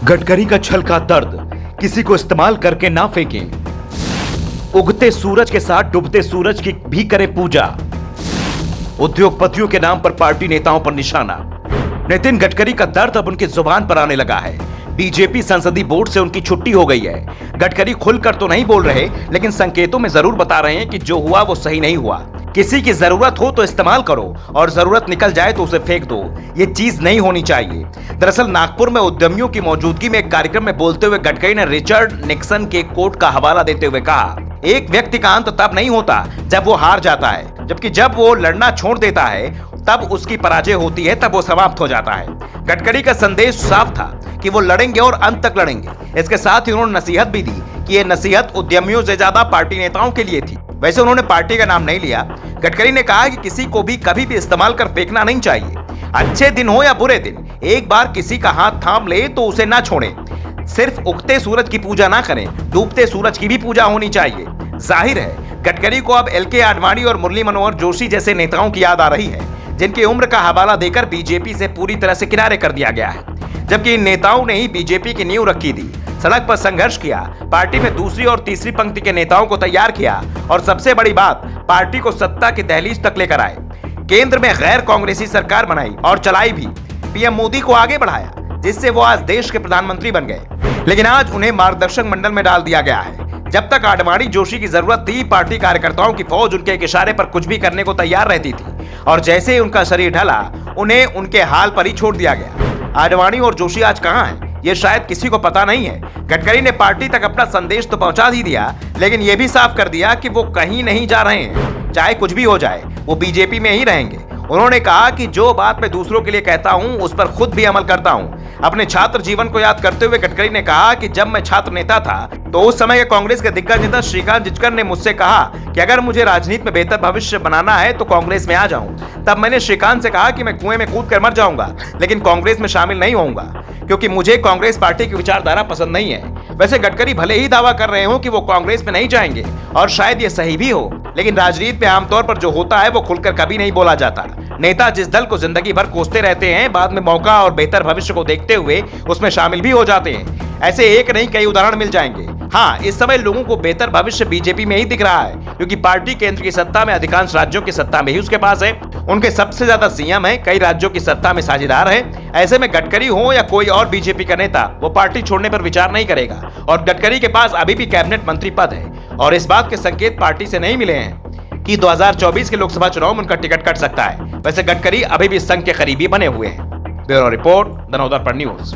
गडकरी का छल का दर्द, किसी को इस्तेमाल करके ना फेंकें। उगते सूरज के साथ डूबते सूरज की भी करें पूजा। उद्योगपतियों के नाम पर पार्टी नेताओं पर निशाना। नितिन गडकरी का दर्द अब उनकी जुबान पर आने लगा है। बीजेपी संसदीय बोर्ड से उनकी छुट्टी हो गई है। गडकरी खुलकर तो नहीं बोल रहे, लेकिन संकेतों में जरूर बता रहे हैं कि जो हुआ वो सही नहीं हुआ। किसी की जरूरत हो तो इस्तेमाल करो और जरूरत निकल जाए तो उसे फेंक दो। ये चीज नहीं होनी चाहिए। दरअसल नागपुर में उद्यमियों की मौजूदगी में एक कार्यक्रम में बोलते हुए गडकरी ने रिचर्ड निक्सन के कोट का हवाला देते हुए कहा, एक व्यक्ति का अंत तब नहीं होता जब वो हार जाता है, जबकि जब वो लड़ना छोड़ देता है तब उसकी पराजय होती है, तब वो समाप्त हो जाता है। गडकरी का संदेश साफ था कि वो लड़ेंगे और अंत तक लड़ेंगे। इसके साथ ही उन्होंने नसीहत भी दी कि ये नसीहत उद्यमियों से ज्यादा पार्टी नेताओं के लिए थी। वैसे उन्होंने पार्टी का नाम नहीं लिया। गडकरी ने कहा कि किसी को भी कभी भी इस्तेमाल कर फेंकना नहीं चाहिए। अच्छे दिन हो या बुरे दिन, एक बार किसी का हाथ थाम ले तो उसे ना छोड़ें। सिर्फ उगते सूरज की पूजा ना करें, डूबते सूरज की भी पूजा होनी चाहिए। जाहिर है गडकरी को अब एल के आडवाणी और मुरली मनोहर जोशी जैसे नेताओं की याद आ रही है, जिनकी उम्र का हवाला देकर बीजेपी से पूरी तरह से किनारे कर दिया गया है। जबकि इन नेताओं ने ही बीजेपी की नींव रखी थी, सड़क पर संघर्ष किया, पार्टी में दूसरी और तीसरी पंक्ति के नेताओं को तैयार किया और सबसे बड़ी बात, पार्टी को सत्ता की दहलीज तक लेकर आए। केंद्र में गैर कांग्रेसी सरकार बनाई और चलाई भी। पीएम मोदी को आगे बढ़ाया, जिससे वो आज देश के प्रधानमंत्री बन गए। लेकिन आज उन्हें मार्गदर्शक मंडल में डाल दिया गया है। जब तक आडवाणी जोशी की जरूरत थी, पार्टी कार्यकर्ताओं की फौज उनके एक इशारे पर कुछ भी करने को तैयार रहती थी और जैसे ही उनका शरीर ढला, उन्हें उनके हाल पर ही छोड़ दिया गया। आडवाणी और जोशी आज कहां हैं, ये शायद किसी को पता नहीं है। गडकरी ने पार्टी तक अपना संदेश तो पहुंचा ही दिया, लेकिन यह भी साफ कर दिया कि वो कहीं नहीं जा रहे हैं। चाहे कुछ भी हो जाए, वो बीजेपी में ही रहेंगे। उन्होंने कहा कि जो बात मैं दूसरों के लिए कहता हूं, उस पर खुद भी अमल करता हूं। अपने छात्र जीवन को याद करते हुए गडकरी ने कहा कि जब मैं छात्र नेता था तो उस समय के कांग्रेस के दिग्गज नेता श्रीकांत जिचकर ने मुझसे कहा कि अगर मुझे राजनीति में बेहतर भविष्य बनाना है तो कांग्रेस में आ जाऊं। तब मैंने श्रीकांत से कहा कि मैं कुएं में कूद कर मर जाऊंगा, लेकिन कांग्रेस में शामिल नहीं होऊंगा, क्योंकि मुझे कांग्रेस पार्टी की विचारधारा पसंद नहीं है। वैसे गडकरी भले ही दावा कर रहे हो कि वो कांग्रेस में नहीं जाएंगे, और शायद ये सही भी हो, लेकिन राजनीति में आमतौर पर जो होता है वो खुलकर कभी नहीं बोला जाता। नेता जिस दल को जिंदगी भर कोसते रहते हैं, बाद में मौका और बेहतर भविष्य को देखते हुए उसमें शामिल भी हो जाते हैं। ऐसे एक नहीं कई उदाहरण मिल जाएंगे। हाँ, इस समय लोगों को बेहतर भविष्य बीजेपी में ही दिख रहा है, क्योंकि पार्टी केंद्र की सत्ता में, अधिकांश राज्यों की सत्ता में ही उसके पास है। उनके सबसे ज्यादा सीएम है, कई राज्यों की सत्ता में साझेदार है। ऐसे में गडकरी हो या कोई और बीजेपी का नेता, वो पार्टी छोड़ने पर विचार नहीं करेगा। और गडकरी के पास अभी भी कैबिनेट मंत्री पद है और इस बात के संकेत पार्टी से नहीं मिले हैं कि 2024 के लोकसभा चुनाव में उनका टिकट कट सकता है। वैसे गडकरी अभी भी संघ के करीबी बने हुए हैं। Bureau report, the Navdarpan news.